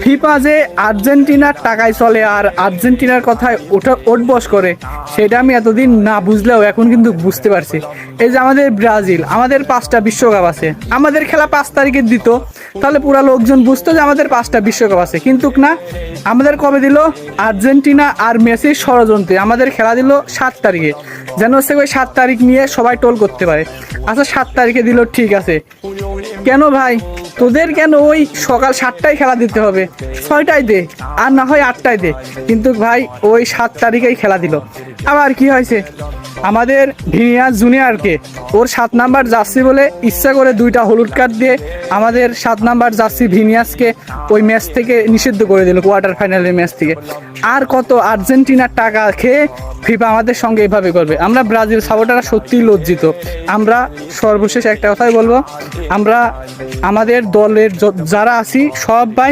FIFA যে আর্জেন্টিনার টাকায় চলে আর আর্জেন্টিনার কথায় ওঠবস করে, সেটা আমি এতদিন না বুঝলেও এখন কিন্তু বুঝতে পারছি। এই যে আমাদের ব্রাজিল, আমাদের 5টা বিশ্বকাপ আছে, আমাদের খেলা 5 তারিখে দিত, তাহলে পুরা লোকজন বুঝতো যে আমাদের 5টা বিশ্বকাপ আছে। কিন্তু না, আমাদের কবে দিল? আর্জেন্টিনা আর মেসির ষড়যন্ত্রে আমাদের খেলা দিল 7 তারিখে, যেন হচ্ছে ওই 7 তারিখ নিয়ে সবাই টোল করতে পারে। আচ্ছা 7 তারিখে দিল, ঠিক আছে, কেন ভাই তোদের কেন ওই সকাল 7টায় খেলা দিতে হবে? 6টায় দে, আর না হয় 8টায় দে। কিন্তু ভাই ওই 7 তারিখেই খেলা দিল। আবার কি হয়েছে, আমাদের ভিনিয়াস জুনিয়রকে ওর 7 নাম্বার জার্সি বলে ইচ্ছা করে 2টা হলুদ কার্ড দিয়ে আমাদের 7 নাম্বার জার্সি ভিনিয়াসকে ওই ম্যাচ থেকে নিষিদ্ধ করে দিল, কোয়ার্টার ফাইনালের ম্যাচ থেকে। আর কত আর্জেন্টিনার টাকা খেয়ে ফিফা আমাদের সঙ্গে এভাবে করবে? আমরা ব্রাজিল সাপোর্টাররা সত্যিই লজ্জিত। আমরা সর্বশেষ একটা কথাই বলবো, আমরা আমাদের দলের যারা আছি সবাই